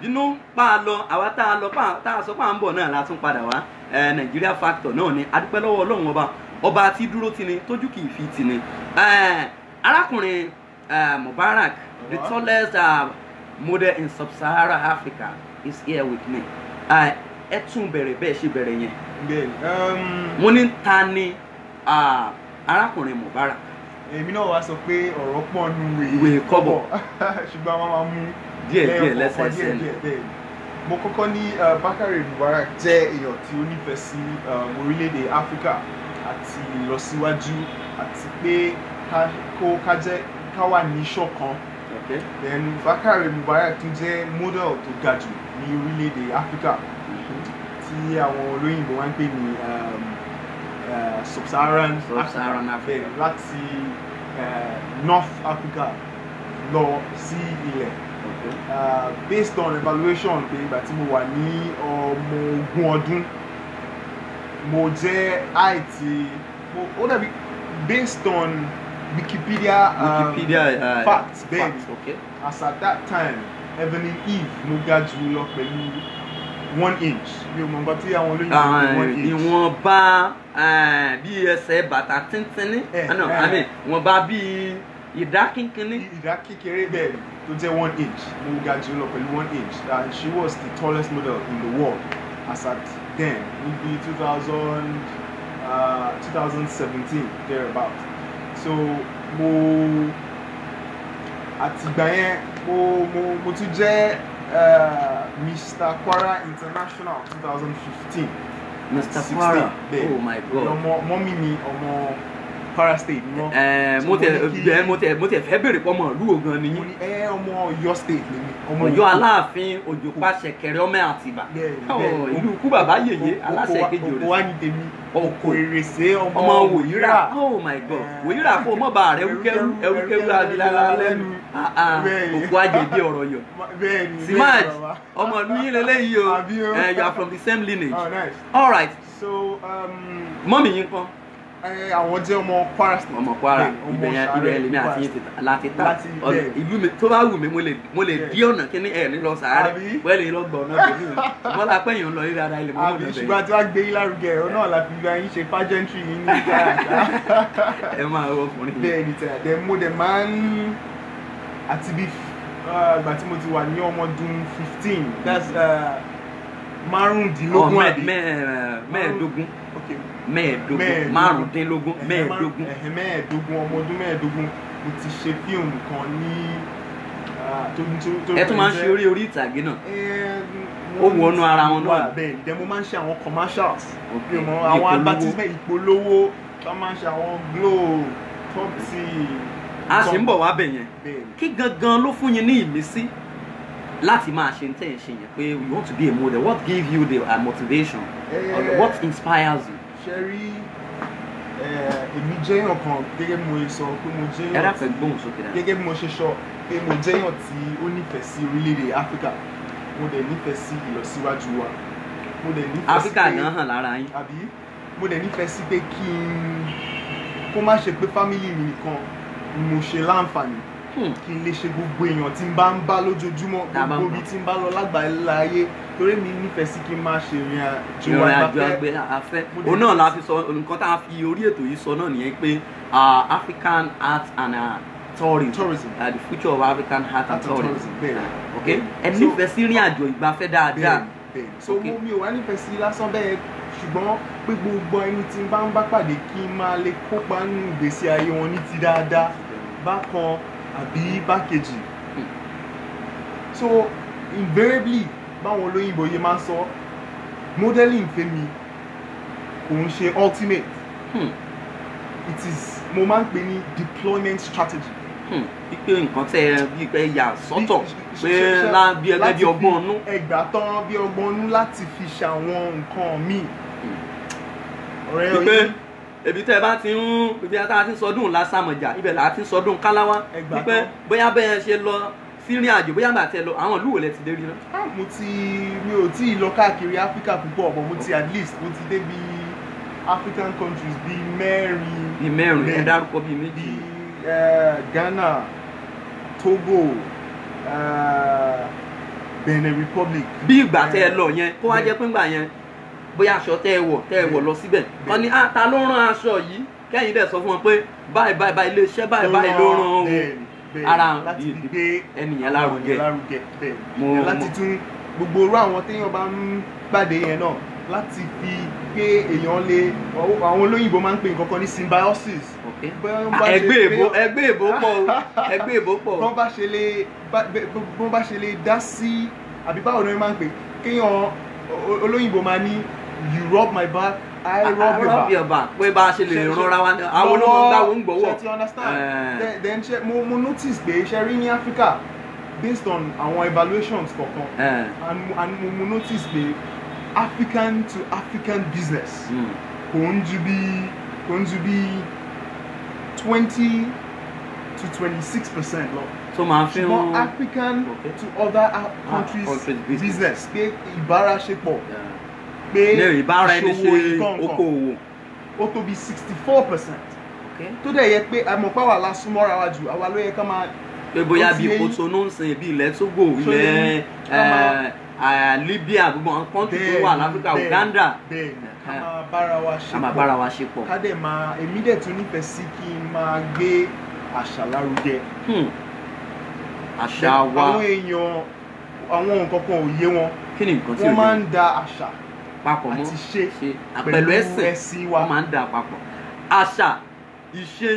bínú pa lọ àwa tá a lọ tá a sọ pé à ń bọ̀ náà la tún padà wá Nigeria Factor náà ni adúpẹ́ lọ́wọ́ Ọlọ́run ọba tí dúró tì ní tójú kì í fi tì ní arákùnrin Mubarak the tallest model in sub-Sahara Africa is here with me ẹ tún bẹ̀rẹ̀ bẹ́ẹ̀ ṣe bẹ̀rẹ̀ yẹn mo ní ta ni arákùnrin Mubarak. Èmi náà wá sọ pé ọ̀rọ̀ pọ̀ nù ìwé kọ́bọ̀ ṣùgbọ́n a máa mú díẹ̀ lẹ́sẹẹsẹ ni. Mo kọ́kọ́ ní Bakare Mubarak jẹ́ èèyàn tí ó nífẹ̀ẹ́ sí orílẹ̀-èdè Áfíríkà àti ìlọsíwájú àti pé ká wà ní ìṣọ̀kan. Then Bakare Mubarak tún jẹ́ model tó ga jù ní orílẹ̀-èdè Áfíríkà tí àwọn olóyìnbó wá ń pè ní Sub-Saharan Africa láti North Africa lọ sí ilẹ̀. Based on evaluation pé ìgbà tí mo wà ní ọmọ ogún ọdún mo jẹ́ àìtí ó dàbí based on Wikipedia facts bẹ́ẹ̀ ni as at that time Evelyn Eve mo ga jù lọ pẹ̀lú 1 inch mi ò mọ̀ nǹkan tí àwọn olóyìnbó ní 1 inch. Ìwọ̀nba bí ẹsẹ̀ bàtà tíntínní wọ́n bá bí ìdá kínkínní. Ìdá kékeré bẹ́ẹ̀ tó jẹ́ 1 inch mo ga jù lọ pẹ̀lú 1 inch and she was the tallest model in the world as at then maybe 2017 thereabout. So mo àtìgbà yẹn mo tún jẹ́ Mr. Kwara International 2015. Mr. Kwara, oh my God. Mọ́mí mi ọmọ Kwara State ni wọ́n. Mo tẹ̀ fẹ́ bèrè pọ́ ọmọ ìlú Ògùn ni. Mo ní ọmọ Ọ̀yọ́ State ni mi. Ọ̀yọ́ Aláàfin Òjòpá Ṣẹ̀kẹ̀rẹ̀ ọmọ Àtìbà. Ìlú ikú bàbá yèyé aláṣẹ kejì rẹ̀. Òkò wá ní tèmi. Òkò Èrèsé ọmọ Wòyírà. Oh my God. Wòyírà kó mọ́ bá rẹ̀ ẹrúkẹ́rú abilala lẹ́nu. Òkú àjèjì ọ̀rọ̀ yọ. Simaj ọmọ ìlú yín lélẹ́yìí o. You are from the same lineage. Oh, nice. All right. So mọ́mì yín kọ́. Àwọn jẹ́ ọmọ Kwara State. Ọmọ Kwara ibẹ̀ lèmi àti yín láti ta ìlú mi tó bá wù mí mo lè dí ọ̀nà kíní ẹ̀ ní lọ sàárẹ̀ wẹ́ẹ̀ lè lọ gbọ̀ ọ̀nà bèmí o wọ́n la pẹ́yìn lọ rí ara ilẹ̀ mọ́ ọ̀nà bẹ̀rẹ̀. Ṣùgbọ́n tí wàá gbé yín lárugẹ ẹ̀rọ náà la fi gba yín ṣe pageantry yín ní ìgbà. Ẹ máa wọ ọkùnrin yìí. Bẹ́ẹ̀ ni tẹ̀ mo dẹ̀ máa ń àti bí ìgbà tí mo ti wà ní ọmọ ọdún 15 that's márùndínlógún àbí mẹ́ẹ̀ẹ́dógún márùndínlógún mẹ́ẹ̀ẹ́dógún ọmọ ọdún mẹ́ẹ̀ẹ́dógún mo ti ṣe fíìmù kan ní ẹ tún máa ń ṣe orí ìtàgé náà ó wọnú ara wọn náà. Bẹ́ẹ̀ ni mo máa ń ṣe àwọn commercials àwọn advertisement ìpolówó tó máa ń ṣe àwọn Glo Top Tea. A sì ń bọ̀ wá bẹ̀ yẹn kí gangan ló fún yín ní ìmísí láti máa ṣe tẹ́ ẹ̀ ṣe yẹn pé you want to be a model. What gave you the motivation? What inspires you? Ṣe rí èmi jẹ́ èèyàn kan gẹ́gẹ́ bí mo sọ pé mo jẹ́ èèyàn tí gbóhùn sókè dáadáa. Gẹ́gẹ́ bí mo ṣe sọ pé mo jẹ́ èèyàn tí ó nífẹ̀ẹ́ sí orílẹ̀-èdè Áfíríkà mo dẹ̀ nífẹ̀ẹ́ sí ìlọsíwájú wa mo dẹ̀ nífẹ̀ẹ́ sí pé Áfíríkà gan hàn lára yín. Àbí mo dẹ̀ nífẹ̀ẹ́ sí pé kó má ṣe pé fámìlì mi nìkan mo ṣe láǹfààní kí n lè ṣe gbogbo èèyàn tí n bá ń bá lójoojúmọ́ gbogbo ibi tí n bá lọ lágbàáyé torí mi nífẹ̀ẹ́ sí kí n máa ṣe ìrìn àjò afẹ́. Òun náà la fi sọ nǹkan tá a fi orí ètò yìí sọ náà nìyẹn pé African art and tourism the future of African art and tourism. Okay, ẹ nífẹ̀ẹ́ sí ìrìn àjò ìgbafẹ́ dáadáa. So mi ò wá nífẹ̀ẹ́ sí lásán bẹ́ẹ̀ ṣùgbọ́n pé gbogbo ẹni tí n bá ń bá pàdé kí n máa lè kópa nínú ìgbésí ayé wọn ní ti dáadáa bákan àbí bákejì. So invariably báwọn olóyìnbó yẹn máa ń sọ modeling fẹ́mi kò ń ṣe ultimate it is mo máa ń pè ní deployment strategy. Pípé nǹkan tẹ bí pé yà sọ́tọ̀ pé bí ẹgbẹ́ bí ọgbọ́n ọnú. Ẹgbà tán bí ọgbọ́n ọnú láti fi ṣàwọn nǹkan míì. Pípé ebi tẹ́ bá ti ń ibi tá a ti ń sọdún lásàmọ̀jà ibẹ̀ là á ti ń sọdún káláwá. Pípé bóyá bẹ́ẹ̀ ṣe lọ sírìn àjò bóyá gbà tẹ lọ àwọn ìlú wo lẹ ti dé rí náà. Mi ò tí ì lọ káàkiri Áfíríkà púpọ̀ but mo ti at least mo ti dé bí African countries bíi mẹ́rin. Ẹ dárúkọ bíi méjì. Ghana, Togo, Benin Republic. bí ìgbà tẹ́ ẹ lọ yẹn kó wá jẹ́ pé ńgbà yẹn bóyá aṣọ tẹ́ ẹ wọ̀ lọ síbẹ̀ kan ní ta ló rán aṣọ yìí kẹ́yìn dẹ̀ sọ fún wọn pé báyìí iléeṣẹ́ báyìí ló rán o ara láti gbé ẹnìyẹn lárugẹ bẹ́ẹ̀ láti tún gbogbo orú àwọn téèyàn bá ń pàdé yẹn náà láti fi pé èèyàn lè àwọn olóyìnbó máa ń pè nǹkan kan ní symbiosis. ẹgbẹ́ ìbò pọ̀ bọ́n bá ṣe lè dá sí àbí báwo ni wọ́n máa ń pè kéèyàn olóyìnbó máa ní you rub my back I rub your back pé bá a ṣe lè rọra wa àwọn olóńgbò gbáwó ń gbowó. ṣe ti understand then mo notice pé ṣe rí ní Africa based on àwọn evaluations kọ̀ọ̀kan and mo notice pé African to African business kò ń ju bí 20 to 26% lọ. So máa fi ṣùgbọ́n African to other countries business pé ìbáraṣepọ̀ pé ìṣòwò okòwò ó tó bí 64%. tó dẹ̀ yẹ pé àmọ̀pá wà lásùmọ́ra wa jù àwa ló yẹ ká máa. pé bóyá bíi Cotonou ń sìn bíi ilẹ̀ Togo ilẹ̀ Libya gbogbo àwọn kọ́ńtì tó wà láfíríkà Uganda. ká máa bára wa ṣe pọ̀ ká dẹ̀ máa èmi dẹ̀ tún nífẹ̀ẹ́ sí kí n máa gbé àṣà lárugẹ. àṣà wa àwọn èèyàn àwọn nǹkan kan ò yé wọn. kí ni nǹkan tí wọ́n máa ń da àṣà papọ̀ mọ́ àti ṣe pẹ̀lú ẹ̀sìn wa wọ́n máa ń da papọ̀ àṣà ìṣe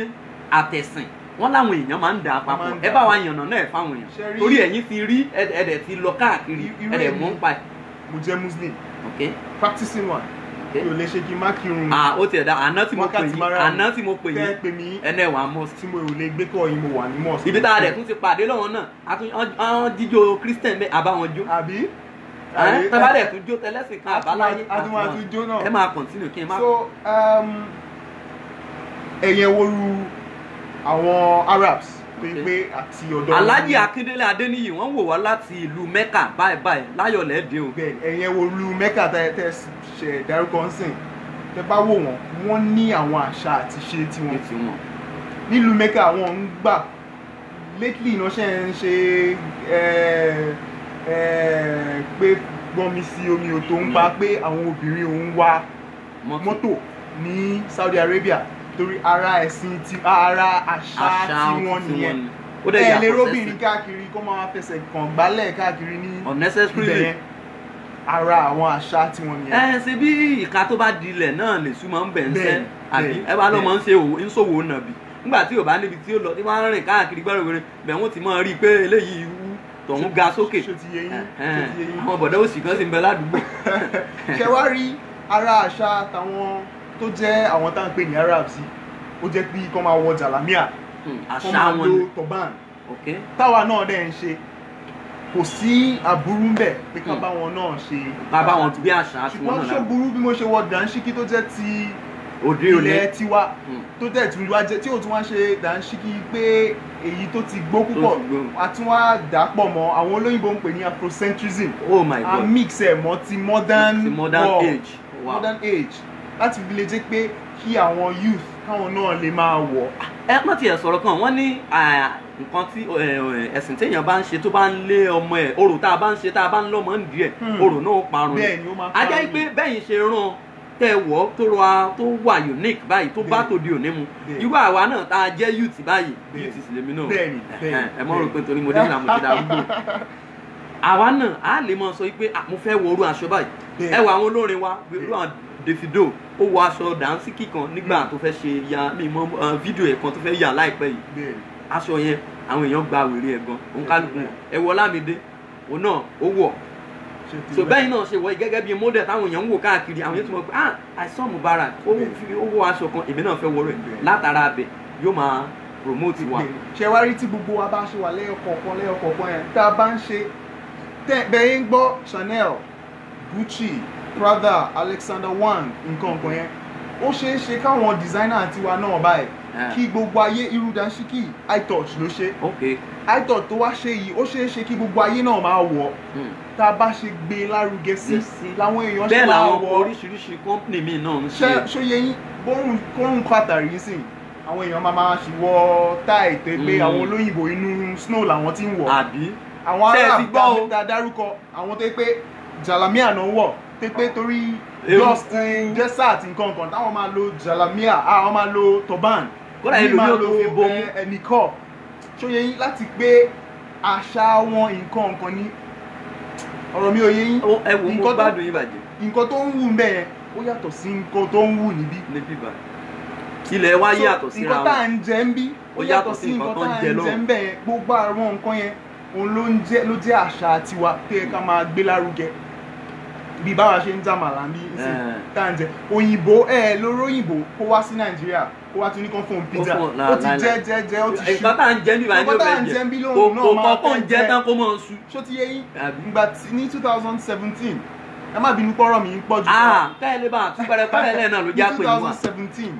àtẹ̀sìn wọ́n láwọn èèyàn máa ń da papọ̀ ẹ bá wa yànnà náà fáwọn èèyàn torí ẹ̀yin ti rí ẹ̀dẹ̀ ti lọ káàkiri ẹ̀dẹ̀ mú pa ẹ̀. mo jẹ́ Muslim practicing one mi ò lè ṣe kí n má kírun. ó ti ẹ̀dá àná tí mo pè yín ẹnẹ́ wà mosque. tí mo ò lè gbé kọ́ yín mo wà ní mosque. ibi tá a dẹ̀ tún ti pàdé lọ́wọ́ náà àwọn jíjó Christian bẹ́ẹ̀ àbáwọn jó. àbí. tábàdẹ̀ tún jó tẹlẹ́sìn kan àbáláyé. àtúntún jó náà. ẹ máa continue kí n má. so ẹ̀yẹ̀ woru àwọn Arabs pé àti ọ̀dọ́. Alhaji Akindele Adeniyi wọ́n wò wá láti ìlú Mecca báyìí láyọ̀lẹ̀ dé o. bẹ́ẹ̀ ẹ̀yẹ̀ woru Mecca tẹ ṣe dárúkọ ń sìn tẹ bá wò wọ́n ní àwọn àṣà àti ṣe tiwọn. nílùú Mecca wọ́n ń gbà lately iná ṣe ń ṣe pé gbọ́nmi sí omi ò tó ń pa pé àwọn obìnrin òun wá mọ́tò ní Saudi Arabia torí ara ẹ̀sìn ara àṣà tí wọ́n nìyẹn ẹ lè róbìnrin káàkiri kó máa fẹsẹ̀ kàn gbálẹ̀ káàkiri ní ibẹ̀ ara àwọn àṣà tí wọ́n nìyẹn. ṣe bí ìka tó bá dilẹ̀ náà lè súnmọ́ ń bẹ̀ ń sẹ́ àbí ẹ bá lọ́mọ ń ṣòwò nàbì nígbà tí ò bá níbi tí ó lọ tí wọ́n á rìn káàkiri gbẹ́rùgbẹ́rù bẹ̀ wọ́n ti máa rí i pé eléyìí tọ̀hún ga sókè àwọn bọ̀dọ̀ òsì kan sì ń bẹ ládùúgbò. ṣé wàá rí ara àṣà táwọn tó jẹ́ àwọn tá à ń pè ní Arabs ó jẹ́ pé kọ́ máa wọ jàlámíà kọ́ máa lo turban táwa náà dẹ̀ ń ṣe kò sí aburú ń bẹ̀ pé ká bá wọn náà ṣe bá wọn bí àṣà tí wọn náà. ṣùgbọ́n ṣó burú bí mo ṣe wọ dànṣíkí tó jẹ́ ti òde ilẹ̀ tiwa tó tẹ̀ tún wá jẹ́ tí ò tún wá ṣe dànṣíkí pé èyí tó ti gbó púpọ̀ a tún wá dà pọ̀ mọ́ àwọn olóyìnbó ń pè ní Afrocentrism a mix ẹ̀ mọ́ ti modern age láti fi lè jẹ́ pé kí àwọn youth káwọn náà lè máa wọ̀. ẹ má tiẹ̀ sọ̀rọ̀ kan wọ́n ní nǹkan tí ẹ̀sìn téèyàn bá ń ṣe tó bá ń lé ọmọ ẹ̀ orò tá a bá ń ṣe tá a bá ń lọ́mọ ń díẹ̀ orò náà ó parun. bẹ́ẹ̀ni ó máa parun. ajá pé bẹ́yìn ṣe rán tẹ́ wọ̀ tó wà unique báyìí tó bá tòde òní mu irú àwa náà tá a jẹ́ youth báyìí youth sì lèmi náà ẹ mọ̀ rò pé torí mo dé ìlànà mo ti darúgbó àwa náà a lè mọ sọ pé mo fẹ́ wọ orú aṣọ báyìí ẹ wọ àwọn olórin wa irú àwọn Davido ó wọ aṣọ dànsíkì kan nígbà tó fẹ́ ṣe ya mímọ fídíò ẹ̀ kan tó fẹ́ yà láìpẹ́ yìí aṣọ yẹn àwọn èèyàn gba wèrè ẹ̀ gan òun kálukú ẹ wọ Lámídé òun náà ó wọ̀ so bẹ́ẹ̀ náà ṣe wọ gẹ́gẹ́ bíi model táwọn èèyàn ń wò káàkiri àwọn èèyàn ti mọ̀ pé àìsàn Mubarak ó wọ aṣọ kan èmi náà fẹ́ wọ rẹ̀ látara abẹ yóò máa promote wa. ṣé wá rí tí gbogbo wa bá ṣe wà lẹ́yọkọ̀ọ̀kan yẹn tá a bá ń ṣe bẹ́ẹ̀ ń gbọ́ Chanel Gucci Prada Alexander Wang nǹkan yẹn ó ṣeé ṣe káwọn designer tiwa náà báyìí kí gbogbo ayé irú dànsíkì iTouch ló ṣe iTouch tó wá ṣe yìí ó ṣeé ṣe kí gbogbo ayé náà máa wọ̀ tá a bá ṣe gbé lárugẹ sí làwọn èèyàn ṣe máa wọ̀ bẹ́ẹ̀ làwọn oríṣiríṣi company mi náà ń ṣe. ṣóye yín kórùn pàtàkì yìí sìn àwọn èèyàn máa ṣì wọ táì tẹ pé àwọn olóyìnbó inú snow làwọn ti ń wọ̀ àbí àwọn Ṣé ẹ arab ti gbọ́ o? tá dárúkọ àwọn tó pé jalamia náà wọ̀ tó pé torí Ewu. dust desert nǹkan kan táwọn máa lo jalamia àwọn máa lo turban Kódà èmi ẹlòmíì máa ò tó fi bomú. ẹnìkọ́ ṣóye yín láti pé àṣà wọn nǹkan kan ní ọ̀rọ̀ mi ò yé yín ẹ wo mo nǹkan tó- gbádùn yín bàjẹ́ nǹkan tó ń wù ń bẹ̀ yẹn ó yàtọ̀ sí nǹkan tó ń wù níbí ní bíbá ilẹ̀ wa So, yàtọ̀ síra nǹkan tá à wọn ń jẹ ń bí Ó ó yàtọ̀ yàtọ̀ sí sí nǹkan nǹkan tó tá ń à jẹ ń jẹ lọ́hùn. ń bẹ̀ yẹn gbogbo àwọn nǹkan yẹn òun ló jẹ́ àṣà tiwa tó yẹ ká máa gbé lárugẹ bí báwa ṣe ń jàmàlà ń bí Eh. tá à ń jẹ òyìnbó lóró òyìnbó kó wá sí nàìjíríà kó wá tún ní kán fóun pizza fún- ó ti láíláí. jẹ ó ti ṣú nǹkan tá à ń jẹ níbà ní Nǹkan tá à ń ọbẹ̀ jẹ ń bí jẹ lóhùn náà kò máa kọ́kọ́ ń fẹ́ jẹ jẹ. tán kó mọ̀ ṣu. ṣó ti yé yín Àbí? ìgbà tí ní 2017 ẹ má bínú pọ́rọ̀ mi ń pọ̀ jù káyọ̀ lè bá a tún pẹ́rẹ́pẹ́rẹ́ lẹ́ẹ̀ náà ló já pè ní wa. 2017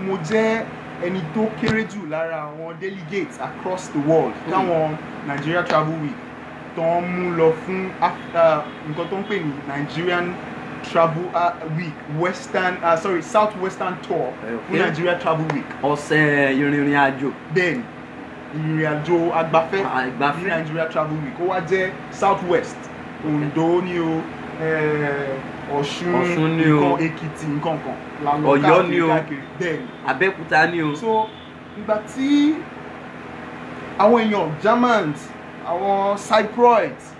mo jẹ́ ẹni tó kéré jù lára àwọn delegates across the world táwọn Nigeria Travel Week tó ń mú lọ fún nǹkan tó ń pè ní Nigerian Travel Week South Western Tour fún Okay. Nigeria Travel Week ọ̀sẹ̀ ìrìnrìn àjò bẹ́ẹ̀ni ìrìn àjò agbafẹ́ Àgbafẹ́. ní Nigeria Travel Week ó wá jẹ́ South West Ondo ni o Ọ̀ṣun ni o. nǹkan Èkìtì nǹkan kan la lọ Ọ̀yọ́ ni o. káàkiri bẹ́ẹ̀ni Abẹ́òkúta ni o. so ìgbà tí àwọn èèyàn Germans àwọn Cypriots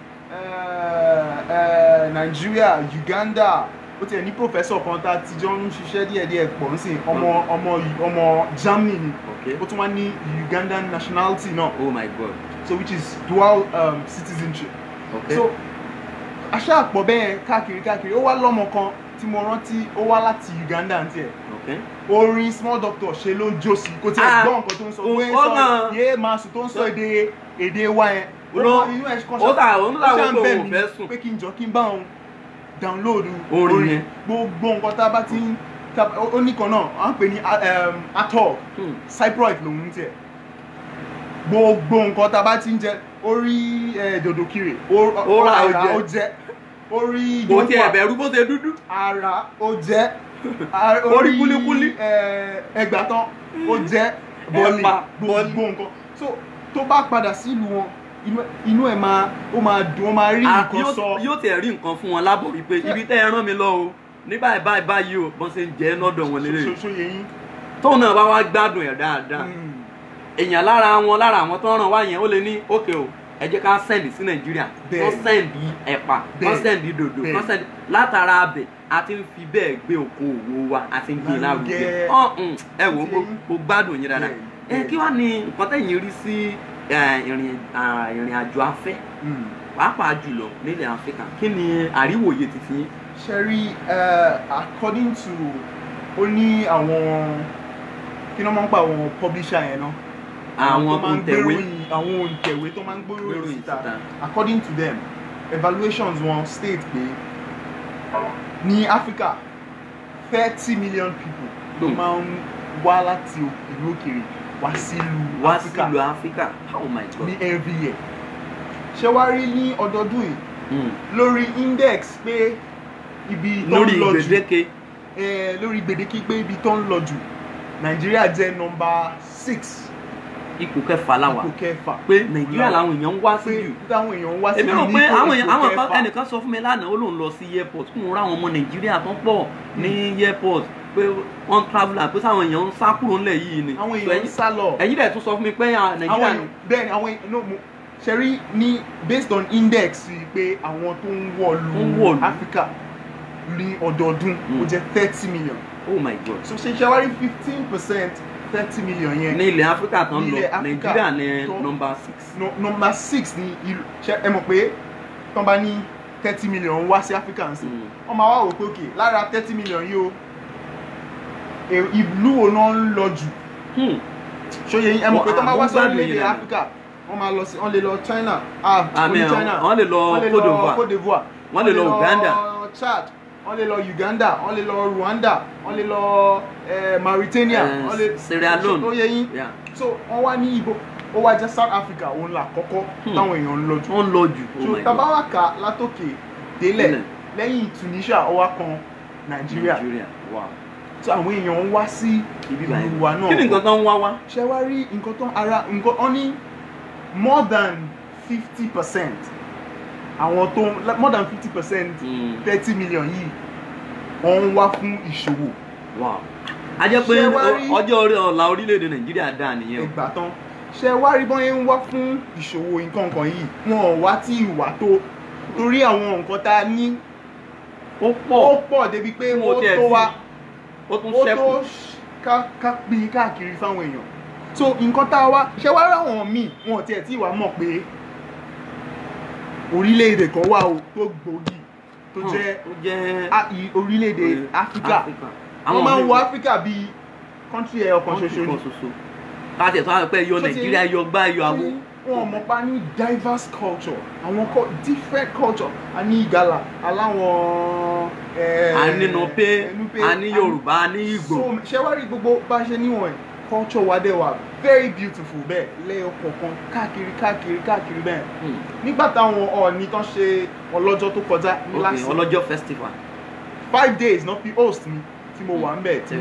Nigeria Uganda ó tiẹ̀ ní professor kan tá a ti jọ ń ṣiṣẹ́ díẹ̀díẹ̀ pọ̀ ń sìn ọmọ Germany ni Okay. ó tún wá ní Ugandan nationality náà Oh my God. so which is dual citizenship Okay. so aṣá àpọ̀ bẹ́ẹ̀ káàkiri ó wá lọ́mọ kan tí mo rántí ó wá láti Uganda ní tiẹ̀ Okay. orin small doctor ṣe ló ń jó sí kò tí ẹ Ah, gbọ́ nǹkan tó ń sọ ó pé kàn. yéé máa sùn tó ń sọ èdè wa yẹn Ló- inú ẹ̀ kan ó tà- ó ń làwọn ṣá ń pé bẹ̀ òun mí fẹ́ sùn. pé kí n jọ kí n bá òun download Orin yẹn. gbogbo nǹkan tá a bá ti ń ó ní kan náà à ń pè ní atol Cyprioid lòun ń tiẹ̀ gbogbo nǹkan tá a bá ti ń jẹ orí dòdòkiri Ó rà ó ara jẹ. ó jẹ orí Kò tiẹ̀ yòówà bẹ̀rù bó ṣe dúdú. ara ó jẹ Orí kúlíkúlí. ẹgbàtàn ó jẹ bọ́ọ̀lì Ẹ̀pà, gbogbo nǹkan so tó bá padà sílùú wọn inú ẹ̀ ó máa dùn ó máa rí nǹkan sọ Yóò tiẹ̀ rí nǹkan fún wọn lábọ̀ wípé ibi tẹ́ ẹ rán mi lọ o ní báyìí báyìí o bọ́n ṣe ń jẹ́ lọ́dọ̀ wọn lélẹ̀. ṣoṣo yẹn tóun náà bá wá gbádùn ẹ̀ dáadáa èèyàn lára àwọn tó ràn wá yẹn ó lè ní òkè o ẹ jẹ́ ká sẹ́ndì sí Nàìjíríà Bẹ́ẹ̀. wọ́n sẹ́ndì ẹ̀pà wọ́n Bẹ́ẹ̀. sẹ́ndì dòdò Bẹ́ẹ̀. wọ́n sẹ́ndì látara abẹ a ti ń fi bẹ́ẹ̀ gbé okòwò wa a ti ń gbé lárugẹ Lárugẹ. ẹ wò ó mo gbádùn yín dáadáa Bẹ́ẹ̀. kí wàá ní nǹkan tẹ̀yìn rí sí ìrìn àjò afẹ́ pàápàá jùlọ nílẹ̀ Áfíríkà kí ni àríwòye títí yín. Sherry, according to ó ní àwọn kí ló máa ń pa àwọn publisher yẹn náà àwọn tó máa ń òǹtẹ̀wé gbéròyìn- àwọn òǹtẹ̀wé tó máa ń Gbéròyìn gbéròyìn síta síta. according to them evaluations wọn state pé ní Africa 30 million people ló máa ń wá láti ìlú òkèèrè wá sílùú wá Africa sílùú Áfíríkà oh my God. ní every year ṣé wàá rí ní ọdọọdún yìí Mm. lórí index pé ibi tó lórí ń lọ jù gbèdéke lórí gbèdéke pé ibi tó ń lọ jù Nàìjíríà jẹ́ nọ́mbà 6 ipò kẹfà láwà ipò kẹfà pé Nàìjíríà làwọn èèyàn ń wá sí pé jù. táwọn èèyàn ń wá sí èmi rò ní pé ipò àwọn kan kẹfà. ẹnìkan sọ fún mi lánàá ó lóun lọ sí airport kí wọn rá àwọn ọmọ Nàìjíríà tó pọ̀ ní airport pé wọ́n traveller pé sáwọn èèyàn ń sá kúrò ńlẹ̀ yìí ni. àwọn So èèyàn ń sá lọ ẹ̀yin dẹ̀ tún sọ fún mi pé Nàìjíríà àwọn bẹ́ẹ̀ ni àwọn no mo ṣẹ̀rí ní based on index pé àwọn tó ń Ń wọ̀lú wọ̀lú. Africa ní ọdọọdún ó jẹ́ 30 million oh my God so ṣe ṣàwárí 15% 30 million yẹn ní ilẹ̀ Áfíríkà tán Ní lọ ilẹ̀ Áfíríkà Nàìjíríà ní tó- nọ́mbà 6. nọ́mbà 6 ní ìlú ṣe ẹ mọ̀ pé tán bá ní 30 million wá sí Africa ń sìn wọ́n máa wá wò pé òkè lára 30 million yìí o ìlú wo náà ń lọ jù ṣóye yín ẹ mọ̀ pé tán bá wá sí orílẹ̀-èdè Africa wọ́n máa lọ sí wọ́n lè lọ China àmì oní China wọ́n lè lọ Côte d'Ivoire wọ́n lè lọ Uganda. Chad wọ́n lè lọ Uganda wọ́n lè lọ Rwanda wọ́n lè lọ Mauritania wọ́n lè Sierra Leone. ṣóye yín Yeah. so wọ́n wá ní ibo ó wá jẹ́ South Africa òun là kọ́kọ́ táwọn èèyàn ń lọ jù wọ́n lọ jù oh so my God. tabawaka látòkè délẹ̀ Délẹ̀. lẹ́yìn Tunisia ó wá kan Nàìjíríà wow. so àwọn èèyàn ń wá sí ibi ìlú báyìí wa náà kí ni nǹkan tán ń wá wá. ṣe wá rí nǹkan tán ara nǹkan wọn ní more than 50% àwọn tó more than 50% 30 million yìí wọ́n ń wá fún ìṣòwò. Wow. A jẹ́ pé ọjọ́ orí ọ̀la orílẹ̀-èdè Nàìjíríà dáa nìyẹn. Ìgbà tán ṣe wá rí bọ́n yẹn ń wá fún ìṣòwò nǹkan kan yìí wọn ò wá tí ìwà tó torí àwọn nǹkan tá a ní ó pọ̀ débi pé ó tó wá ó tó ká pín káàkiri fáwọn èèyàn. So nǹkan tá a wá ṣe wá ráwọn míì wọn ò tiẹ̀ tí ìwà mọ̀ pé orílẹ̀-èdè kan wà ó tó gbòógì tó jẹ́ orílẹ̀-èdè Áfíríkà. Wọ́n máa ń wo Áfíríkà bíi country ẹ̀ ọ̀kan ṣoṣo ni. Láti ẹ̀tọ́ àwọn pẹ́ yọ Nàìjíríà yọ gbá yọ àwọ. Wọ́n mọ̀ pa ní diverse culture àwọn different culture a ní Ìgàlà aláwọn a ní Nupe a ní Yorùbá a ní Ìgbò. So ṣé wá rí gbogbo bá ṣe níwọ̀n ẹ̀ culture wa dẹ̀ wà very beautiful bẹ́ẹ̀ lẹ́yọ̀ kọ̀ọ̀kan káàkiri bẹ́ẹ̀. Nígbà táwọn Ọọ̀ni tán ṣe ọlọ́jọ́ tó kọjá ní last ọlọ́jọ́ festival 5 days náà fi host mi tí mo wà ń bẹ̀ tí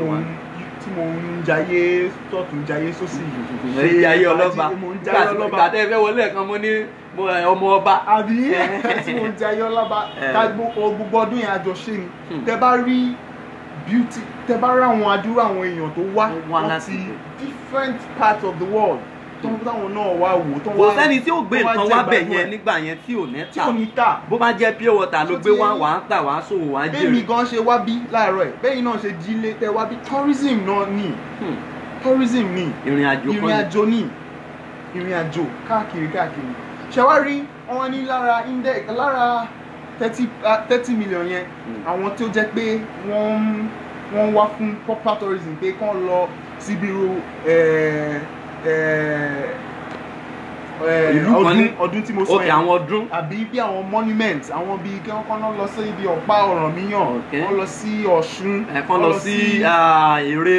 mo ń jayé tọ̀tún jayé sósì jayé ọlọ́ba nígbà tẹ́ fẹ́ wọlé ẹ̀kan mo ní ọmọ ọba àbí tí mo ń jayé ọlọ́ba ká gbogbo ọdún yẹn àjọṣe ni tẹ́ bá rí beauty tẹ́ bá rí àwọn adúrú àwọn èèyàn tó wá láti different parts of the world táwọn náà wá wò tó wá. Kò sẹ́ni tí ó gbé nǹkan wá bẹ̀ yẹn nígbà yẹn tí ò ní tà bó bá jẹ́ pure water ló gbé wá wàá tà wàá ṣòwò wàá jèrè. bẹ́ẹ̀ni gan ṣe wá bí láàárọ̀ ẹ̀ bẹ́ẹ̀ni náà ṣe jílé tẹ wá bí tourism náà ní ìrìn àjò káàkiri ṣàwárí wọn ní lára 30 million yẹn àwọn tí ó jẹ́ pé wọ́n wá fún proper tourism pé kán lọ síbírú ọdún tí mo sọ yẹn àwọn ọdún àbí bí àwọn monument àwọn bíi kí wọ́n lọ sí ibi ọ̀pá Ọ̀rànmíyàn wọ́n lọ sí Ọ̀ṣun wọ́n lọ sí ère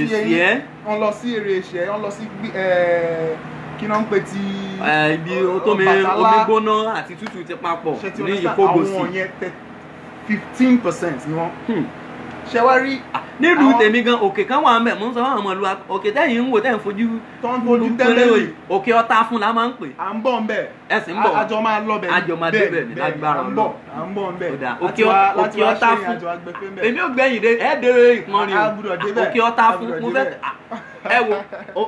Ìṣẹ́ wọ́n lọ sí ère Ìṣẹ́ wọ́n lọ sí kí náà ń pè tí ibi omi gbóná àti tútù ti papọ̀ ní Ìkọgòsì àwọn yẹn 15% ni wọ́n ṣe wá rí nílùú tèmi gan òkè kan wà ń bẹ̀ mò ń sọ fún àwọn ọmọ ìlú òkè tẹ́yìn ń wò tẹ́yìn fojú tẹ́lẹ̀ yìí òkè Ọ̀tà fún la máa ń pè. À ń bọ̀ ń bẹ̀. ẹ̀sìn ń bọ̀ àjọ máa lọ bẹ̀ àjọ máa dé bẹ̀ ní lágbára Ọlọ́run. À ń bọ̀ ń bẹ̀. òkè Ọ̀tà fún èmi ò gbẹ̀yìn dé ẹ̀ dèrè Ìpọ́nrin o òkè Ọ̀tà fún mo fẹ́ ẹ wo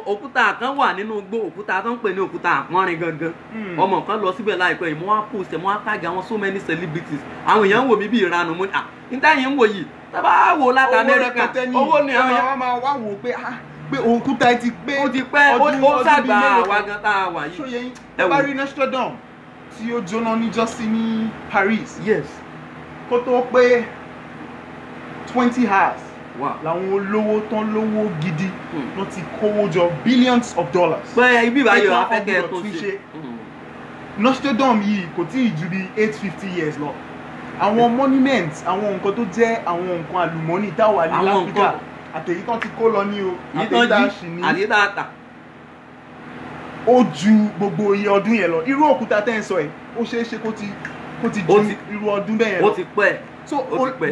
òkúta kan wà nínú igbó òkúta tó ń pè ní òkúta Àpọ́nrin gangan ọmọ kan lọ síbẹ̀ láìpẹ́ yìí mo wá post mo wá tag àwọn so many celebrities àwọn èèyàn ń wò mí bí ìranù mo ní níta-yìí ń wò yìí tábà wò láti Amẹ́ríkà owó ni àwọn èèyàn máa wá wò pé òkúta ti pé ó ti pẹ́ ó sàgbà àwa gan tá a wà yìí. ṣó yẹ yín ẹ bá rí Notre Dame tí ó jóná níjọ́sí ní Paris kó tó pé 20 hours làwọn olówó tán lówó gidi wọ́n ti kówó jọ billions of dollars. pé ibi ìbáyọ̀ afẹ́kẹ́ tó ṣe. Notre Dame yìí kò tí ì ju bí 850 years lọ. Àwọn monuments àwọn nǹkan tó jẹ́ àwọn nǹkan àlùmọ́nì táwa ní Áfíríkà àtẹ̀yí tán ti kó lọ ní o àtẹ̀yí tá a ṣì ní ó ju gbogbo iye ọdún yẹn lọ. Irú òkúta tẹ́ ń sọ ẹ̀ ó ṣeé ṣe kó ti ju irú ọdún bẹ́ẹ̀ yẹn lọ. ó ti pẹ́ so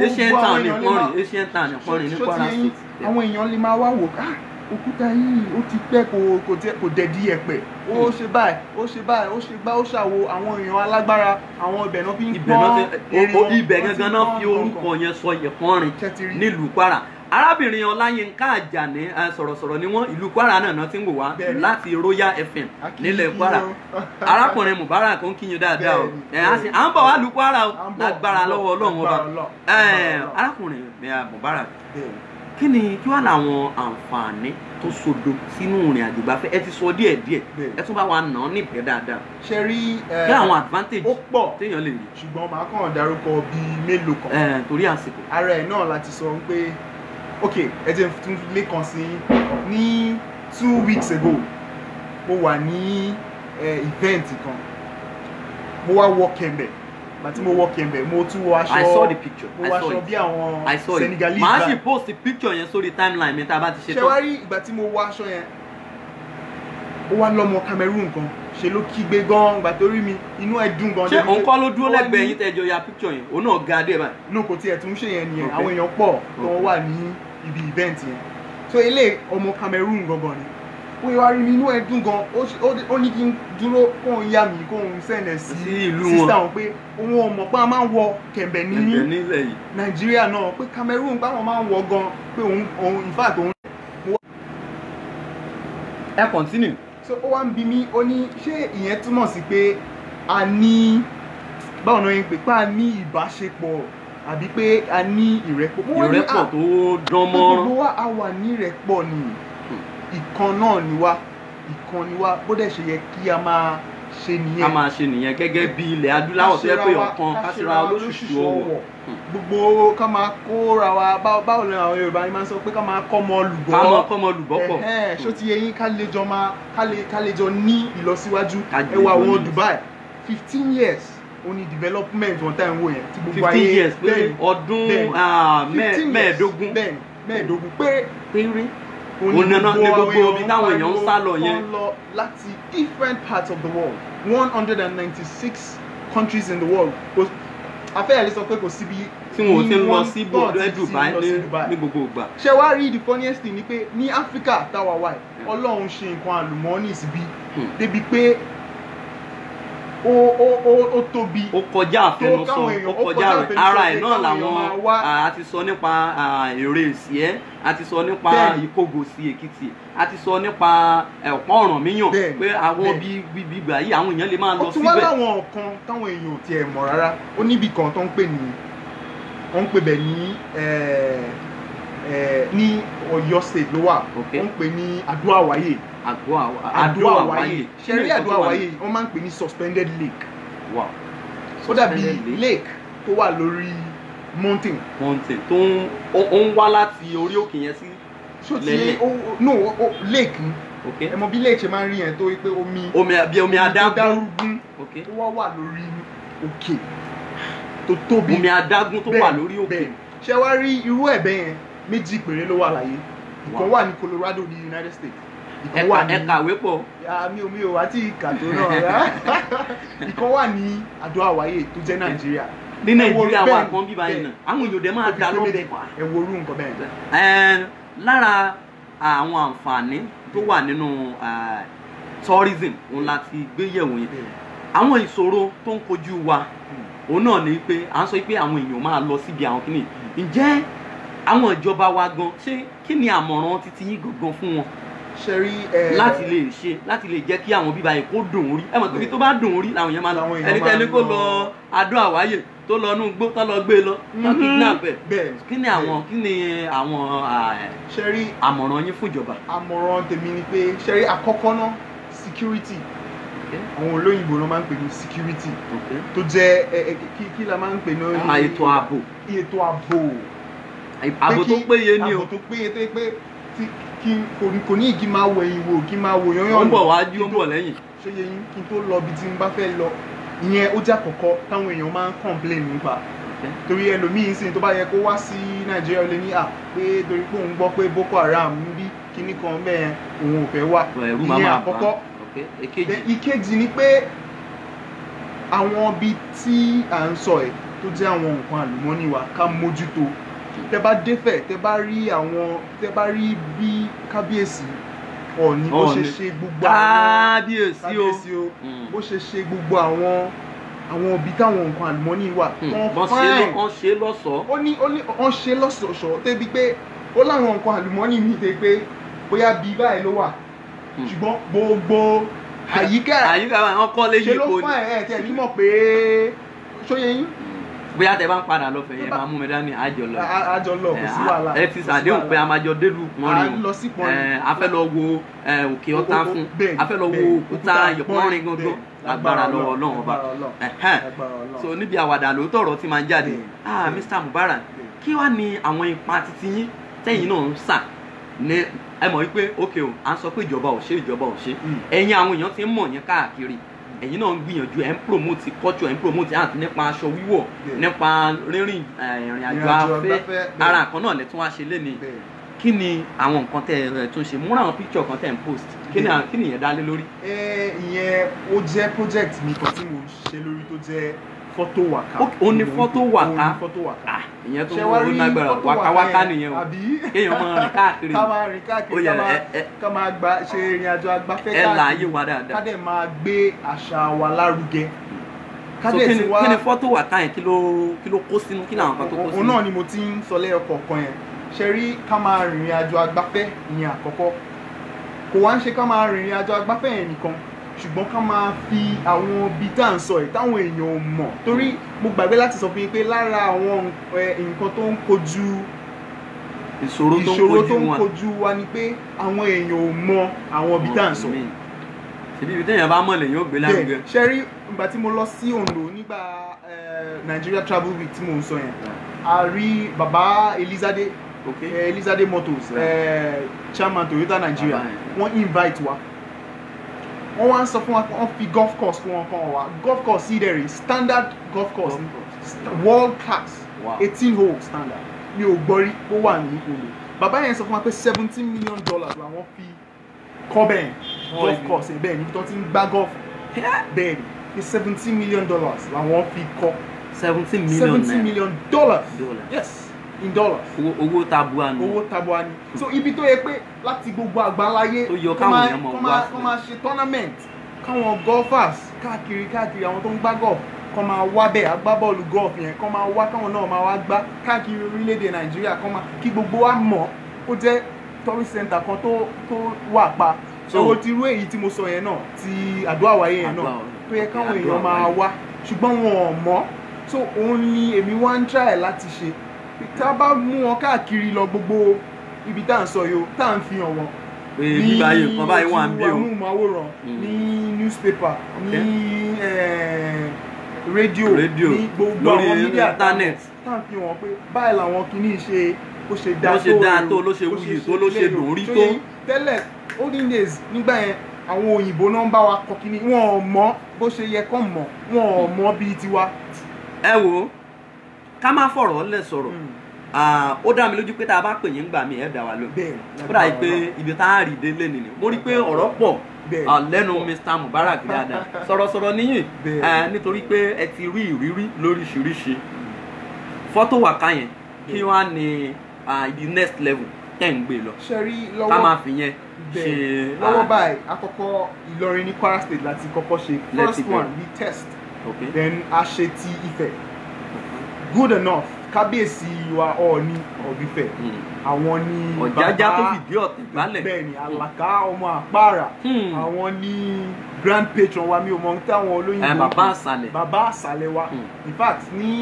Asian town ní Ìpọ́nrin ní Kwara State. àwọn èèyàn lè máa wá wò òkúta yìí ó ti pẹ́ kò dẹ̀dí ẹ̀pẹ̀ ó ṣe báyìí ó ṣe báyìí ó ṣe gbá ó ṣàwo àwọn èèyàn alágbára àwọn ibẹ̀ náà fi ń pọ́n ibẹ̀ gangan náà fi orúkọ yẹn sọ Ìpọ́nrin nílùú Kwara. arábìnrin Ọláyínká Àjàní sọ̀rọ̀sọ̀rọ̀ ni wọ́n ìlú Kwara náà ti ń wò wá láti Royal FM nílẹ̀ Kwara. arákùnrin Mubarak ń kíyìn dáadáa o à ń bọ̀ wá lu Kwara o lágbára lọ́wọ́ Ọlọ́run ọba. arákùnrin Mubarak kí wá làwọn àǹfààní tó sodo sínú ìrìn àjò gbafẹ́ ẹ ti sọ díẹ̀ ẹ tún bá wa nà án níbẹ̀ dáadáa. ṣe rí kí àwọn advantage ó pọ̀ téèyàn lè rí. ṣùgbọ́n màá kàn dárúkọ bíi mélòó kan. torí àsìkò. ara ẹ̀ náà láti sọ pé ok ẹ jẹ́ tún lè kàn sí ní 2 weeks ago mo wà ní event kan mo wá wọ kẹ̀mbẹ̀ àti mo wọ kẹ̀mbẹ̀ mo tún wọ aṣọ I saw the picture mo wọ aṣọ bí àwọn Senegalese màá sì post the picture yẹn sórí timeline mi tá a bá ti ṣe tán. ṣé wá rí ìgbà tí mo wọ aṣọ yẹn ó wá lọ́mọ Cameroon kan ṣe ló kígbe gan ìgbà tó rí mi inú ẹ̀ dùn gan. ṣé òun kọ́ ló dúró lẹ́gbẹ̀ẹ́ yín tẹ́jọ ya picture yẹn òun náà ga dé báyìí. no kò tiẹ̀ tún ṣe yẹn nìyẹn àwọn èèyàn pọ̀ tó wà ní ibi event yẹn so ilé ọmọ Cameroon gangan ni ó yẹ wá rí mi inú ẹ dùn gan ó ní kí n dúró kóun yá mi kóun sẹ́nẹ̀ sí ìlú sísá wọn wọn pé òun ọmọ pé a máa ń wọ kẹ̀mbẹ̀ ní nílẹ̀ yìí. Nàìjíríà náà pé Cameroon páwọn máa ń wọ gan pé òun in fact òun. ẹ continue. So ó wá ń bi mí ó ní ṣé ìyẹn túmọ̀ sí pé a ní báwo náà yẹn pé a ní ìbáṣepọ̀ àbí pé a ní ìrẹ́pọ̀. ìrẹ́pọ̀ tó dán mọ́rán. gbogbo wa a wà ní ìrẹ́pọ̀ ni ìkan náà ni wá bó dẹ̀ ṣe yẹ kí a máa ṣe nìyẹn. a máa ṣe nìyẹn gẹ́gẹ́ bí ilẹ̀ adúláwọ̀ tó yẹ pé ọ̀kan ká ṣe ra olóṣùṣù ọwọ̀. gbogbo ká máa kóra wa báwo ni àwọn Yorùbá máa ń sọ pé ká máa kọ́ ọmọ olùbọ́. ká máa kọ́ ọmọ olùbọ́ pọ̀. ṣó ti yẹ yín ká lè jọ ní ìlọsíwájú ẹ wá àwọn Dubai 15 years only development one time wo yẹn tí gbogbo ayé 15 years pé ọdún mẹ́ẹ̀ẹ́dógún péré onana ní gbogbo ibi táwọn èèyàn ń sá lọ yẹn. wọ́n lọ láti different parts of the world 196 countries in the world afẹ́yàlẹ́ sọ pé kò síbi tí wọn ò ti ń lọ sí Dubai ní gbogbo ìgbà. ṣé wàá rí the funniest thing ni pé ní Africa táwa wà Ọlọ́run ṣe nǹkan àlùmọ́ọ́nì síbí débi pé ó tóbi. ó kọjá àfẹnusọ ó kọjá rẹ ara ẹ̀ náà làwọn a ti sọ nípa èrè Ìsìẹ́ a ti sọ nípa Ìkògòsì Èkìtì a ti sọ nípa Ọ̀pá Ọ̀rànmíyàn pé àwọn bíbí ìgbà yìí àwọn èèyàn lè máa lọ síbẹ̀. ó tún wá láwọn kan táwọn èèyàn ò tiẹ̀ mọ̀ rárá ó níbì kan tó ń pè ní wọ́n ń pè bẹ̀ ní Ọ̀yọ́ state ló wà wọ́n ń pè ní Adó-Àwáyè. Adó-Àwáyè ṣẹ́rí Adó-Àwáyè wọ́n máa ń pè ní suspended lake. ó dàbí lake tó wà lórí mountain tó ń wá láti orí òkè yẹn sí lẹ́yìn. no lake ni ẹ mọ̀ bí lake ṣe máa ń rí yẹn tó pé omi adágún tó wà lórí òkè tó tóbi. omi adágún tó wà lórí òkè. ṣé wàá rí irú ẹ̀bẹ̀ yẹn méjì péré ló wà láyé ìkan wà ní Colorado ní United States ìkan wà ní ẹ̀kàwé pọ̀. mi ò wá tí ìkà tó náà ìkan wà ní Adó-Àwáyè tó jẹ́ Nàìjíríà. ní Nàìjíríà wà kan bíbá yìí náà àwọn èèyàn dẹ̀ máa dá lọ́bẹ̀. ẹ wo orú nǹkan bẹ́ẹ̀. lára àwọn àǹfààní tó wà nínú tourism òun láti gbé yẹ̀wò yẹn àwọn ìṣòro tó ń kojú wa òun náà ni pé à ń sọ pé àwọn èèyàn máa lọ síbi àwọn kìnnì ǹjẹ́ àwọn ìjọba wa gan ṣé kí ni àmọ̀ràn títí yín gangan fún wọn láti lè jẹ́ kí àwọn bíbá yìí kó dùn rí ẹ mọ̀ pé tó bá dùn rí làwọn èèyàn máa lọ ẹnikẹ́ni kó lọ Adó-Àwáyè tó lọ inú igbó tó lọ gbé lọ tó kidnap ẹ̀ kí ni àwọn àmọ̀ràn yín fún ìjọba. àmọ̀ràn tèmi ni pé ṣẹ́rí àkọ́kọ́ náà security àwọn olóyìnbó ló máa ń pè ní security tó jẹ́ kí la máa ń pè ní ètò ààbò tó péye ni o ààbò tó péye tó pé kò ní kí máa wọ ẹ̀yìn wò kí máa wò yán yán. ó ń bọ̀ wájú ó ń bọ̀ lẹ́yìn. ṣé yẹ yín kí n tó lọ ibi tí n bá fẹ́ lọ ìyẹn ó jẹ́ àkọ́kọ́ táwọn èèyàn máa ń complain nípa torí ẹlòmíín sì tó bá yẹ kó wá sí Nàìjíríà lé ní pé torí pé òun gbọ́ pé Boko Haram níbí kíní kan bẹ́ẹ̀ òun ò fẹ́ wá ìyẹn àkọ́kọ́. ìkejì ni pé àwọn ibi tí à ń sọ ẹ̀ tó jẹ́ àwọn nǹkan àlùmọ́nì wa ká mójútó tẹ bá défẹ̀ tẹ bá rí bí kábíyèsí Ọọ̀ni bó ṣe ṣe gbogbo kábíyèsí o bó ṣe ṣe gbogbo àwọn ibi táwọn nǹkan àlùmọ́nì wà wọ́n ṣe lọ́ṣọ̀ọ́. wọ́n ṣe lọ́ṣọ̀ọ́ débi pé ó láwọn nǹkan àlùmọ́nì mi tẹ pé bóyá bí báyìí ló wà ṣùgbọ́n gbogbo àyíká wọn kọ́lé yìí kò ní. ṣe ló fún ẹ̀ tẹ̀ ní mọ̀ pé ṣóyẹ yín. bóyá tẹ bá ń padà lọ fẹ yẹn máa mú mi dání àjọ lọ kò sí wàhálà. ẹ ti ṣàdéhùn pé a máa jọ délùú Pọ́nrin a fẹ́ lọ wo Òkè Ọ̀tá fún a fẹ́ lọ wo òkúta Pọ́nrin gangan agbára lọ́wọ́ Ọlọ́run ọba so níbi àwàdà lóòótọ́ ọ̀rọ̀ tí máa ń jáde Mr. Mubarak kí wàá ní àwọn ipa titi yín tẹ́yìn náà ń sà ní ẹ mọ̀ wípé ókè o à ń sọ pé ìjọba ò ṣe ẹ̀yin àwọn èèyàn ti ń mọ̀ yẹn káàkiri ẹ̀yin náà ń gbìyànjú ẹ̀ ń promote culture ẹ̀ ń promote art nípa aṣọ wíwọ̀ nípa rírìn ìrìn àjò afẹ́ ara kan náà lẹ́tún wá ṣe léni kí ni àwọn nǹkan tẹ́ ẹ tún ṣe múra àwọn picture kan tẹ́ ẹ ń post kí ni ìyẹn dá lé lórí. ìyẹn ó jẹ́ project mi kan tí mo ṣe lórí tó jẹ́ Photo Waka. ó ní Photo Waka. Ó ní Photo Waka. Ìyẹn tó ó lágbára waka nìyẹn o kéèyàn máa rìn káàkiri ká máa rìn káàkiri ká máa ṣe ìrìn àjò àgbafẹ́ ẹ láàyè wa dáadáa ká dẹ̀ máa gbé àṣà wa lárugẹ. so kí ni Photo Waka yẹn kí ló kó sínú kí làwọn kan tó kó sínú. òun náà ni mo ti ń sọ lẹ́yọkọ̀ọ̀kan yẹn ṣe rí ká máa rìnrìn àjò àgbafẹ́ ìyẹn àkọ́kọ́ kò wá ń ṣe ká máa rìnrìn àjò àgbafẹ́ yẹn nìkan ṣùgbọ́n ká máa fi àwọn ibi tá à ń sọ yìí táwọn èèyàn ò mọ̀ torí mo gbàgbé láti sọ fún yín pé lára àwọn nǹkan tó ń kojú ìṣòro tó ń kojú wa ni pé àwọn èèyàn ò mọ̀ àwọn ibi tá à ń sọ. ṣebí ibi téèyàn bá mọ̀ lèyàn ò gbé lárugẹ. ṣe rí ìgbà tí mo lọ sí Ondo nígbà Nigeria Travel Week tí mo ń sọ yẹn a rí bàbá Elizade Elizade Motors chairman Toyota Nigeria wọ́n invite wa wọ́n wá ń sọ fún wa wọ́n fi golf course fún wọn kan wa golf course sí dẹ̀rẹ̀ standard golf course world class 18 hole standard mi ò gbọ́ rí ó wà ní Ondo bàbá yẹn sọ fún wa pé $17 million làwọn fi kọ́ bẹ́ẹ̀ golf course bẹ́ẹ̀ níbi tó ti ń gbá golf bẹ́ẹ̀ ni $17 million làwọn fi kọ́ $17 million yes in dollars. owó tabua ni. owó tabua ni. so ibi tó yẹ pé láti gbogbo àgbáláyé tó yọ káwọn èèyàn mọ̀ wá kọ́ máa ṣe tournament káwọn golfers káàkiri àwọn tó ń gbá golf kọ́ máa wá bẹ́ẹ̀ agbábọ́ọ̀lù golf yẹn kọ́ máa wá káwọn náà máa wá gbá káàkiri orílẹ̀-èdè Nàìjíríà kọ́ máa kí gbogbo wa mọ̀ ó jẹ́ tourist center kan tó wà pa. owó ti rú èyí tí mo sọ yẹn náà ti Àdó Àwáyé yẹn náà tó yẹ káwọn èèyàn máa wá ṣùgbọ́n wọn ò mọ̀ so òun ni èmi wá ń try láti ṣe tá a bá mú wọn káàkiri lọ gbogbo ibi tá à ń sọ yìí tá à ń fi hàn wọn ní kan báyìí wọ́n à ń bí o amóhùnmáwòrán ní newspaper ní rédíò ní gbogbo àwọn mídíà tá à ń fi hàn pé báyìí làwọn kìíní ṣe ó ṣe dáa tó ló ṣe wuyì tó ló ṣe dùn rí tó. tẹ́lẹ̀ olden days nígbà yẹn àwọn òyìnbó náà ń bá wa kọ kìíní wọn ò mọ̀ bó ṣe yẹ kó mọ̀ wọn ò mọ̀ bíi tiwa. ẹ wo ká má fọ̀rọ̀ lẹ̀ sọ̀rọ̀ ó dá mi lójú pé tá a bá pè yín gbà mí ẹ̀ dá wa lò ó dà yìí pé ibi tá a rí délé nìyí mo rí pé ọ̀rọ̀ pọ̀ lẹ́nu Mr. Mubarak dáadáa sọ̀rọ̀sọ̀rọ̀ níyìn nítorí pé ẹ ti rí ìrírí lóríṣiríṣi Photo Waka yẹn kí wọ́n á ní ibi next level tẹ̀ ń gbé lọ ká máa fi yẹn ṣe. lọ́wọ́ báyìí àkọ́kọ́ Ìlọrin ní Kwara State láti kọ́kọ́ ṣe first one we test then a ṣe ti Ifẹ̀ good enough kábíyèsí wa Ọọ̀ni of Ifẹ̀ àwọn ni Ọ̀jájá tó fìdí ọ̀tẹ̀ gbálẹ̀ bẹ́ẹ̀ ni Àlàká ọmọ Àpáàrà àwọn ni grand patron wa mi ò mọ táwọn olóyìnbó bàbá àṣàlẹ̀ wa in fact ní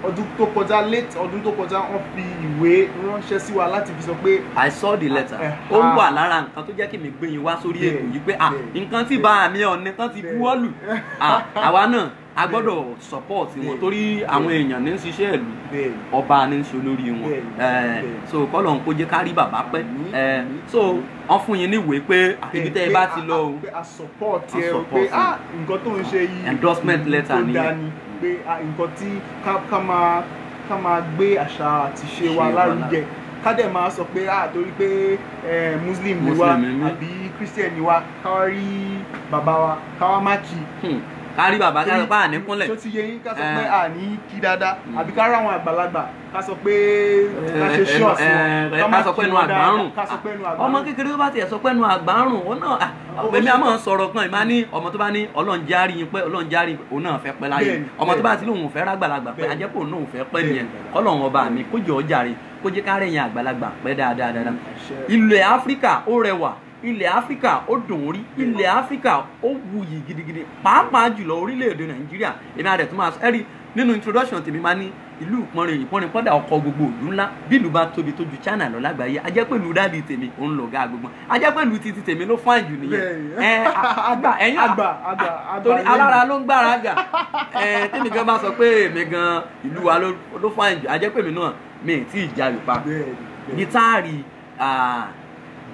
ọdún tó kọjá ọdún tó kọjá wọ́n fi ìwé ránṣẹ́ sí wa láti fi sọ pé I saw the letter ó wà lára nǹkan tó jẹ́ kí mi gbé yín wá sórí ètò yìí pé nǹkan tí bá mi ọ̀nẹ́ tán ti buwọ́lù àwa náà a gbọ́dọ̀ support wọn torí àwọn èèyàn ní ń ṣiṣẹ́ ìlú ọba ní ń ṣe olórí wọn so kọ́lọ̀ ń kó jẹ́ ká rí bàbá pẹ́ so wọ́n fún yín níwèé pé ibi tẹ́ ẹ bá ti lọ o pé a support ẹ o pé nǹkan tó ń ṣe yìí endorsement letter nìyẹn pé nǹkan tí ká máa gbé àṣà àti ṣe wa lárugẹ ká dẹ̀ máa sọ pé torí pé Muslim ni wa àbí Christian ni wa ká wá rí bàbá wa ká wá má kí kárí bàbá ká sọ pé àní kúnlẹ̀ tó ti yẹ yín ká sọ pé àní kí dáadáa àbí ká rá àwọn àgbàlagbà ká sọ pé ká ṣe ṣọ́ọ̀ṣì wọn ká sọ pé ẹnu àgbárùn ọmọ kékeré tó bá tiẹ̀ sọ pé ẹnu àgbárùn òun náà èmi àmọ́ sọ̀rọ̀ kan ìmá ní ọmọ tó bá ní Ọlọ́run járí yín pé Ọlọ́run járí òun náà fẹ́ pẹ́ láyé ọmọ tó bá ti lóun fẹ́ rágbàlagbà pé ajẹ́pọ̀ òun náà fẹ́ pẹ́ nìyẹn Ọlọ́run ọba mi kó jọ jàre kó jẹ́ ká rẹ̀yìn àgbàlagbà pẹ́ dáadáa. ilẹ̀ Áfíríkà ó rẹwà ilẹ̀ Áfíríkà ó dùn rí ilẹ̀ Áfíríkà ó wuyì gidigidi pàápàá jùlọ orílẹ̀-èdè Nàìjíríà èmi àdẹ̀ tó máa sọ ẹ́rí nínú introduction tèmi máa ní ìlú ìpọ́nrin pọ́dà ọkọ̀ gbogbo ìlú ńlá bí ìlú bá tóbi tó ju China lọ lágbàáyé ajẹ́pẹ̀lú dáàdi tèmi òun lọ ga gbogbo ajẹ́pẹ̀lú títí tèmi ló fáìn jù nìyẹn ẹ̀yìn àgbà torí alára ló ń gbára gà tèmi gan bá sọ pé èmi gan ìlú wa ló fáìn jù ajẹ́pẹ̀mí náà mi ì tí ì jalè pa ní táàrí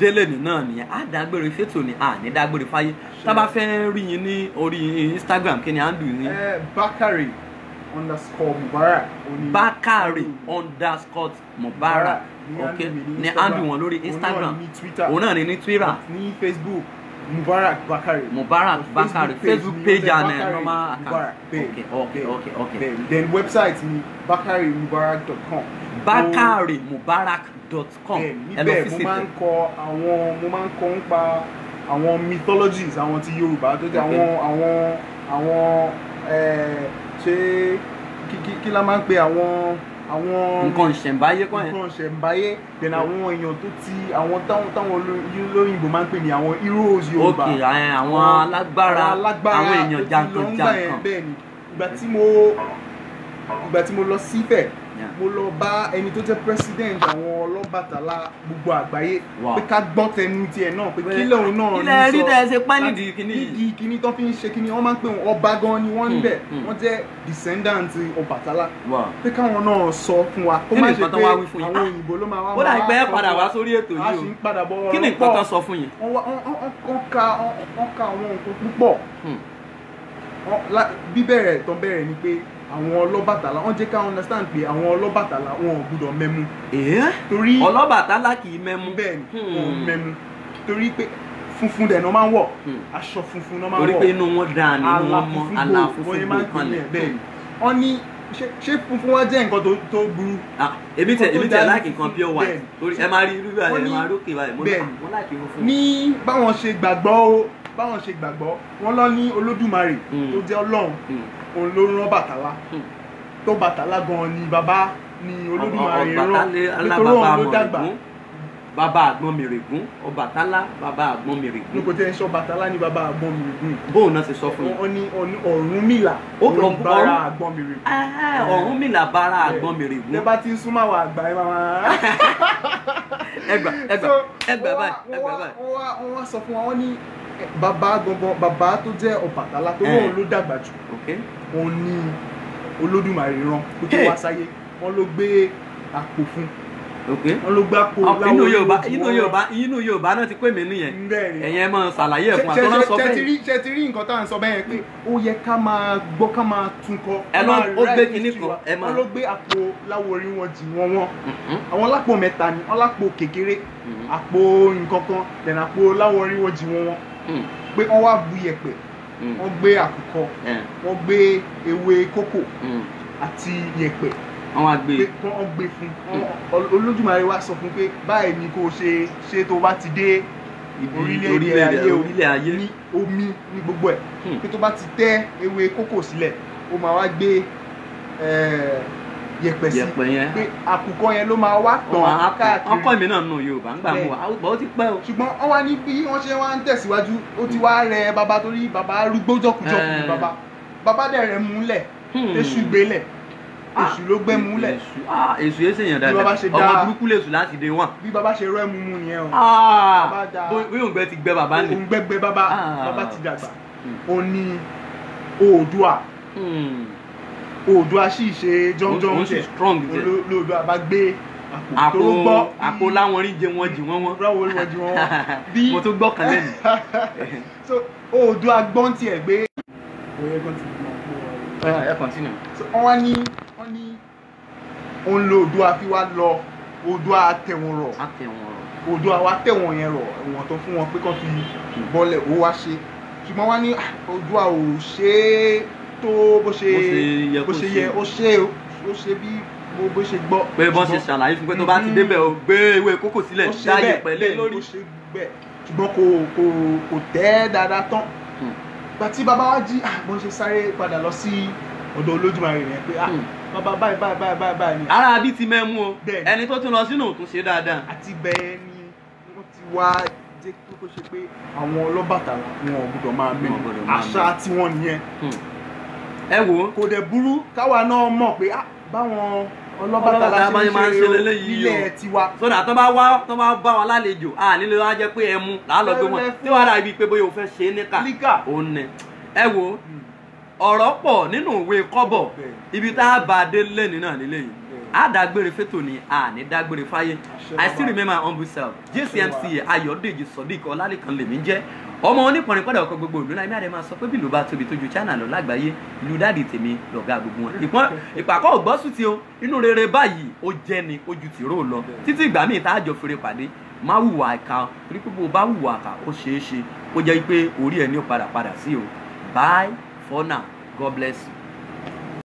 délé ní náà nìyẹn á dágbére fétò ní ní dágbére fáyé tá bá fẹ́ rí yín ní orí Instagram kí ni handle yín. Bakari_Mubarak. Bakari_Mubarak ok ní handle wọn lórí Instagram òun náà ní Twitter ní Facebook Mubarak Bakare. Mubarak Bakare Facebook page and normal Mubarak account. Okay. Then website mi bakaremubarak.com. bakaremubarak.com. Níbẹ̀ mo máa ń kọ nípa àwọn mythologies àwọn ti Yorùbá tó jẹ́ àwọn ṣé kí la máa ń pe àwọn nǹkan ìṣẹ̀ǹbáyé kọ́ yẹn. nǹkan ìṣẹ̀ǹbáyé then àwọn èèyàn tó ti àwọn táwọn olóyìnbò máa ń pè ní àwọn heroes Yorùbá. ok àwọn alágbára àwọn èèyàn jankan-jankan. bẹ́ẹ̀ ni ìgbà tí mo lọ síbẹ̀ mo lọ bá ẹni tó jẹ́ president àwọn Ọlọ́bàtálá gbogbo àgbáyé pé ká gbọ́ tẹnu tiẹ̀ náà pé kí lóun náà ní sọ ilẹ̀ rí tẹ́ ẹ ṣe pálídì kìíní yìí. nídìí kìíní tó fi ń ṣe kìíní wọ́n máa ń pè wọ́n ọba gan ni wọ́n níbẹ̀ wọ́n jẹ́ descendant Ọbàtálá pé káwọn náà sọ fún wa kó má ṣe pé àwọn òyìnbó ló máa wá ó dà pé ẹ padà wá sórí ètò yìí o kí ni nǹkan tán sọ fún yín. wọ́n ka àwọn nǹkan púpọ̀ bíbẹ̀rẹ̀ tán bẹ̀rẹ̀ ni pé àwọn Ọlọ́bàtálá wọ́n jẹ́ ká understand pé àwọn Ọlọ́bàtálá wọn ò gbúdọ̀ mẹ́mu. torí Ọlọ́bàtálá kì í mẹ́mu. bẹ́ẹ̀ ni wọn ò mẹ́mu torí pé funfun dẹ̀ náà máa ń wọ̀ aṣọ funfun náà máa ń wọ̀ torí pé inú wọn dáa ni inú wọn mọ́ àlà funfun gbò kanlẹ̀. bẹ́ẹ̀ ni wọ́n ní ṣé funfun wá jẹ́ nǹkan tó burú. èmi tẹ láìkì nǹkan pure white torí ẹ máa rí irú báyìí ẹ máa rókè báyìí mo láìkì funfun. ní báwọn ṣe gbàgbọ́ wọ́n lọ ní Olódùmarè tó jẹ́ Ọlọ́run òun ló rán Bàtálá tó Bàtálá gan ni bàbá ni Olódùmarè rán nítorí òun ló dàgbà. bàbá àgbọn mèrègún Ọbàtálá bàbá àgbọn mèrègún. ní kò tẹ́ ń sọ Bàtálá ní bàbá àgbọn mèrègún. bóun náà ṣe sọ fún yín. wọ́n ní Ọ̀rúnmìlà òun bára àgbọn mèrègún. Ọ̀rúnmìlà bára àgbọn mèrègún. lẹ́ bá ti ń súnmọ́ àwọn àgbà ẹ̀ máa. ẹgbà báyìí. wọ́n wá sọ fún wa wọ́n ní bàbá tó jẹ́ Ọbàtálá tó lóun ló dàgbà jù òun ní Olódùmarè rán pé kó wá sáyé wọ́n ló gbé àpò fún wọ́n ló gbé àpò láwọn inú Yorùbá náà ti pè mí nìyẹn ẹ̀yẹn máa ṣàlàyé ẹ̀ fún àtọ́nà sọ bẹ́ẹ̀. ṣe ti rí nǹkan tá à ń sọ bẹ́ẹ̀ pé ó yẹ ká máa gbọ́ ká máa tún kọ. ó gbé kinní kan wọ́n ló gbé àpò láwo orí wọn jì wọ́n àwọn lápò mẹ́ta ni wọ́n lápò kékeré àpò nǹkan kan then àpò láwo orí wọn jì wọ́n pé wọ́n wá bu yẹ̀pẹ̀ wọ́n gbé àkùkọ wọ́n gbé ewé kókò àti yẹ̀pẹ̀ wọ́n gbé fún Olódùmarè wá sọ fún pé báyìí ni kò ṣe tó bá ti dé orílẹ̀ ayé ní omi ní gbogbo ẹ̀ pé tó bá ti tẹ́ ewé kókò sílẹ̀ ó máa wá gbé yẹ̀pẹ̀ sí pé àkùkọ yẹn ló máa wá tàn káàkiri. ọkọ mi náà nù Yorùbá ńgbà mú wa ó ti pẹ́ o. ṣùgbọ́n wọ́n wá ní bí wọ́n ṣe wá ń tẹ̀síwájú ó ti wá rẹ bàbá torí bàbá arúgbó jọkùjọkù ni bàbá dẹ̀ rẹ̀ múlẹ̀ èṣù gbélẹ̀ èṣù ló gbẹ́ múlẹ̀. èṣù yẹn ṣèyàn dáadáa ọmọ burúkú lè sùn láti dé wọn. bí bàbá ṣe rẹ́ mú nìyẹn o. bí òǹgbẹ ti gbẹ bàbá ni. òǹgbẹ gbẹ bàbá ti dàgbà ó ní Oòduà Oòduà sì ṣe jọ́njọ́n tẹ̀ Oòduà bá gbé àpò láwọn rí jẹ wọn jì wọn bí mo tún gbọ́ kan lẹ́nu. so Oòduà gbọ́n tiẹ̀ gbé. ẹ continue. wọ́n ní òun lo Oòduà fi wá lọ Oòduà tẹ̀wọ̀n rọ̀ Oòduà wá tẹ̀wọ̀n yẹn rọ̀ ẹ̀wọ̀n tó fún wọn pé kàn fi bọ́lẹ̀ ó wá ṣe ṣùgbọ́n wọ́n ní Oòduà ò ṣe é tó bó ṣe yẹ ó ṣe bí bó ṣe gbọ́. pé bọ́n ṣe ṣàlàyé fún pé tó bá ti débẹ̀ o gbé ewé kókò sílẹ̀ dáyé pẹ̀lẹ́ lórí. ó ṣe bẹ́ẹ̀ ṣùgbọ́n kò tẹ́ dáadáa tán. ìgbà tí bàbá wa jí bọ́n ṣe sáré padà lọ sí ọ̀dọ̀ Olódùmarè rẹ̀ pé bàbá báyìí ni. ara bí ti mẹ́mú o ẹni tó tún lọ sínú òtún ṣe dáadáa. àti bẹ́ẹ̀ ni wọ́n ti wá jẹ́ kó ṣe pé àwọn Ọlọ́bàtálá wọn ò gbọdọ̀ máa mẹ́nu àṣà tiwọn nìyẹn. ẹ wò ó kò dẹ̀ burú káwa náà mọ̀ pé báwọn Ọlọ́bàtálá ṣe ń ṣe nílẹ̀ tiwa. sọ́dà tó bá bá wọn lálejò nílé wa jẹ́ pé ẹmu làálọ́ gbé wọn tí wàá dàbí pé bóyá o fẹ́ ṣe é níkà òun nẹ. ẹ wò ó ọ̀rọ̀ pọ̀ nínú òwe kọ́bọ̀ ibi tá a bá dé lẹ́ni náà nílé yìí a dágbére fétò ni a ní dágbére fáyé. I still remember my humble self JCMC Ayọ̀dèjì Sodiq Ọlálékan lèmi jẹ́ ọmọ onípọ̀nrín padà ọkọ̀ gbogbo òdúnlá ẹ̀mí àdèmà sọ pé bí ìlú bá tóbi tójú China lọ lágbàáyé ìlú dáàdì tèmi lọ̀gá gbogbo wọn. ìpàkọ́ ògbọ́sùn tí o inú rere báyìí ó jẹ́ ni ojú tìró lọ títí ìgbà míì tá a jọ fèrè pàdé má hùwà àkà torí pé bó bá hùwà àkà ó ṣeé ṣe kó jẹ́ pé orí ẹ̀ ní ó padà sí o. Bye for now. God bless you.